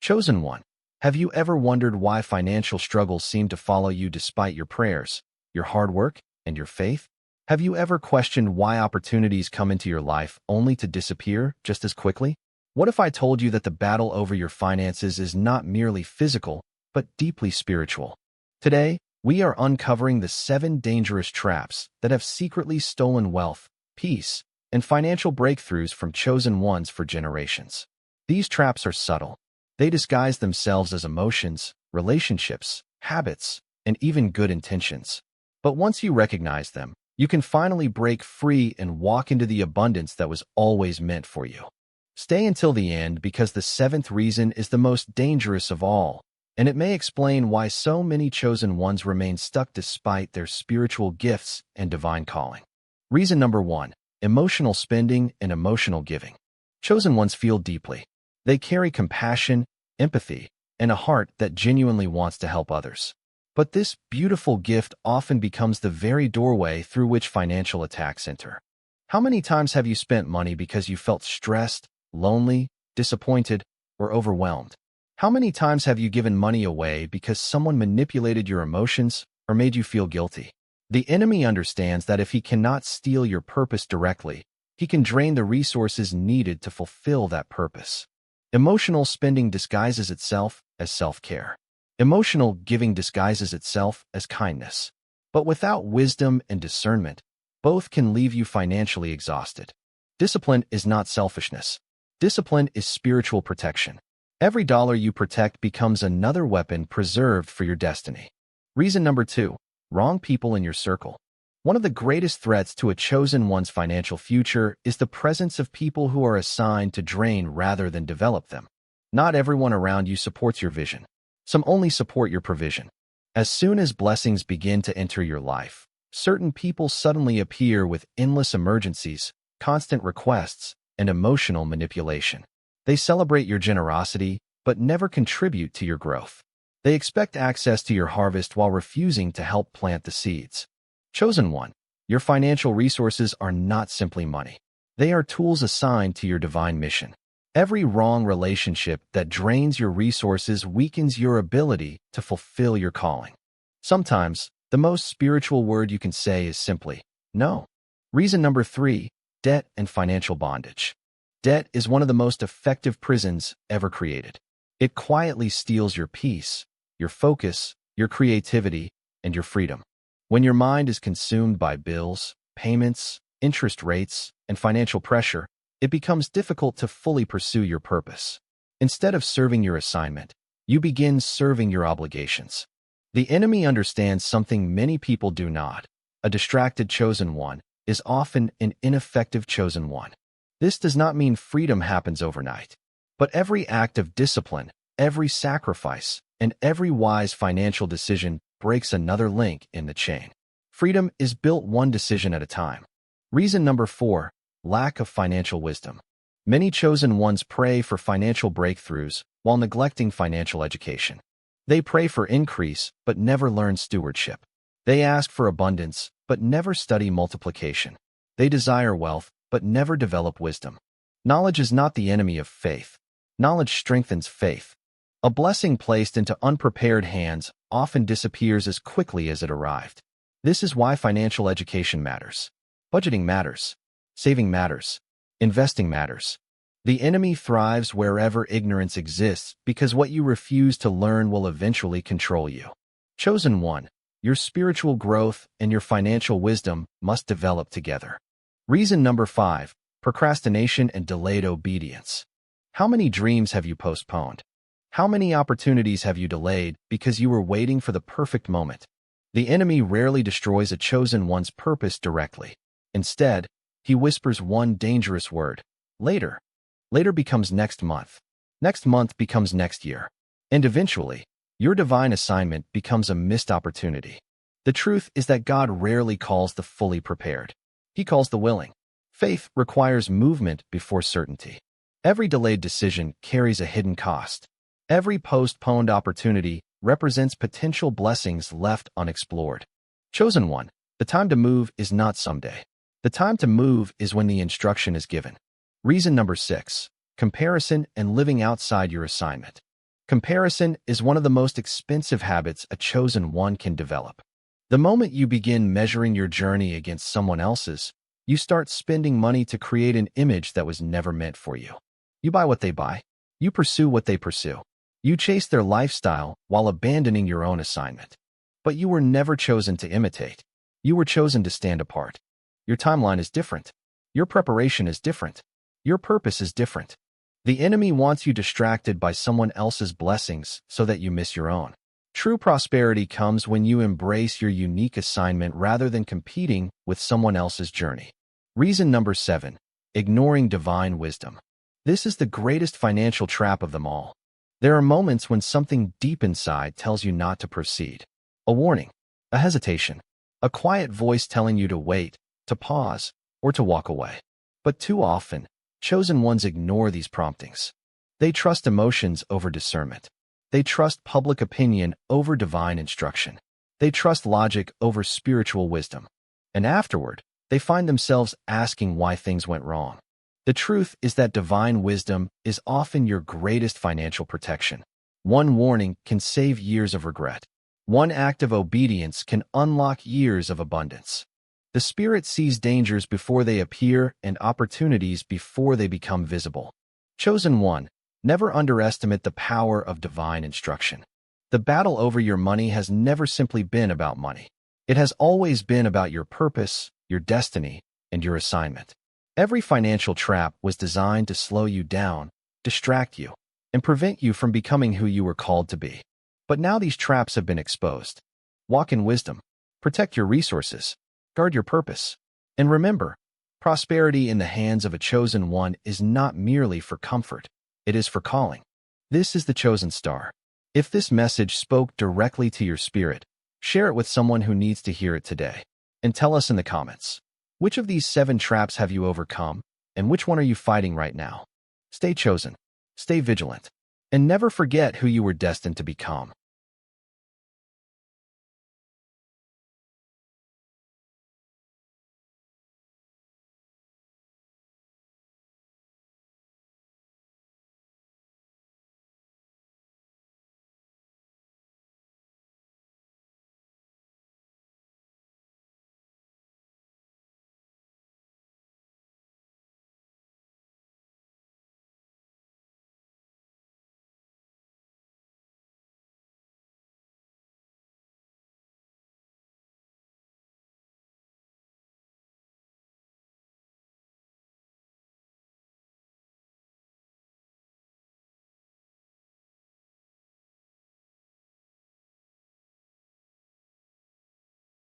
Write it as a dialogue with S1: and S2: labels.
S1: Chosen one, have you ever wondered why financial struggles seem to follow you despite your prayers, your hard work, and your faith? Have you ever questioned why opportunities come into your life only to disappear just as quickly? What if I told you that the battle over your finances is not merely physical, but deeply spiritual? Today, we are uncovering the 7 dangerous traps that have secretly stolen wealth, peace, and financial breakthroughs from chosen ones for generations. These traps are subtle. They disguise themselves as emotions, relationships, habits, and even good intentions. But once you recognize them, you can finally break free and walk into the abundance that was always meant for you. Stay until the end because the 7th reason is the most dangerous of all, and it may explain why so many chosen ones remain stuck despite their spiritual gifts and divine calling. Reason number 1, emotional spending and emotional giving. Chosen ones feel deeply. They carry compassion, empathy, and a heart that genuinely wants to help others. But this beautiful gift often becomes the very doorway through which financial attacks enter. How many times have you spent money because you felt stressed, lonely, disappointed, or overwhelmed? How many times have you given money away because someone manipulated your emotions or made you feel guilty? The enemy understands that if he cannot steal your purpose directly, he can drain the resources needed to fulfill that purpose. Emotional spending disguises itself as self-care. Emotional giving disguises itself as kindness. But without wisdom and discernment, both can leave you financially exhausted. Discipline is not selfishness. Discipline is spiritual protection. Every dollar you protect becomes another weapon preserved for your destiny. Reason number 2, wrong people in your circle. One of the greatest threats to a chosen one's financial future is the presence of people who are assigned to drain rather than develop them. Not everyone around you supports your vision. Some only support your provision. As soon as blessings begin to enter your life, certain people suddenly appear with endless emergencies, constant requests, and emotional manipulation. They celebrate your generosity, but never contribute to your growth. They expect access to your harvest while refusing to help plant the seeds. Chosen one, your financial resources are not simply money. They are tools assigned to your divine mission. Every wrong relationship that drains your resources weakens your ability to fulfill your calling. Sometimes, the most spiritual word you can say is simply, no. Reason number 3, debt and financial bondage. Debt is one of the most effective prisons ever created. It quietly steals your peace, your focus, your creativity, and your freedom. When your mind is consumed by bills, payments, interest rates, and financial pressure, it becomes difficult to fully pursue your purpose. Instead of serving your assignment, you begin serving your obligations. The enemy understands something many people do not. A distracted chosen one is often an ineffective chosen one. This does not mean freedom happens overnight, but every act of discipline, every sacrifice, and every wise financial decision breaks another link in the chain. Freedom is built one decision at a time. Reason number 4, lack of financial wisdom. Many chosen ones pray for financial breakthroughs while neglecting financial education. They pray for increase but never learn stewardship. They ask for abundance but never study multiplication. They desire wealth but never develop wisdom. Knowledge is not the enemy of faith. Knowledge strengthens faith. A blessing placed into unprepared hands often disappears as quickly as it arrived. This is why financial education matters. Budgeting matters. Saving matters. Investing matters. The enemy thrives wherever ignorance exists because what you refuse to learn will eventually control you. Chosen one, your spiritual growth and your financial wisdom must develop together. Reason number 5, procrastination and delayed obedience. How many dreams have you postponed? How many opportunities have you delayed because you were waiting for the perfect moment? The enemy rarely destroys a chosen one's purpose directly. Instead, he whispers one dangerous word, later. Later becomes next month. Next month becomes next year. And eventually, your divine assignment becomes a missed opportunity. The truth is that God rarely calls the fully prepared. He calls the willing. Faith requires movement before certainty. Every delayed decision carries a hidden cost. Every postponed opportunity represents potential blessings left unexplored. Chosen one, the time to move is not someday. The time to move is when the instruction is given. Reason number 6, comparison and living outside your assignment. Comparison is one of the most expensive habits a chosen one can develop. The moment you begin measuring your journey against someone else's, you start spending money to create an image that was never meant for you. You buy what they buy. You pursue what they pursue. You chase their lifestyle while abandoning your own assignment. But you were never chosen to imitate. You were chosen to stand apart. Your timeline is different. Your preparation is different. Your purpose is different. The enemy wants you distracted by someone else's blessings so that you miss your own. True prosperity comes when you embrace your unique assignment rather than competing with someone else's journey. Reason number 7, ignoring divine wisdom. This is the greatest financial trap of them all. There are moments when something deep inside tells you not to proceed. A warning, a hesitation, a quiet voice telling you to wait, to pause, or to walk away. But too often, chosen ones ignore these promptings. They trust emotions over discernment. They trust public opinion over divine instruction. They trust logic over spiritual wisdom. And afterward, they find themselves asking why things went wrong. The truth is that divine wisdom is often your greatest financial protection. One warning can save years of regret. One act of obedience can unlock years of abundance. The Spirit sees dangers before they appear and opportunities before they become visible. Chosen one, never underestimate the power of divine instruction. The battle over your money has never simply been about money. It has always been about your purpose, your destiny, and your assignment. Every financial trap was designed to slow you down, distract you, and prevent you from becoming who you were called to be. But now these traps have been exposed. Walk in wisdom. Protect your resources. Guard your purpose. And remember, prosperity in the hands of a chosen one is not merely for comfort. It is for calling. This is the chosen star. If this message spoke directly to your spirit, share it with someone who needs to hear it today. And tell us in the comments, which of these 7 traps have you overcome, and which one are you fighting right now? Stay chosen, stay vigilant, and never forget who you were destined to become.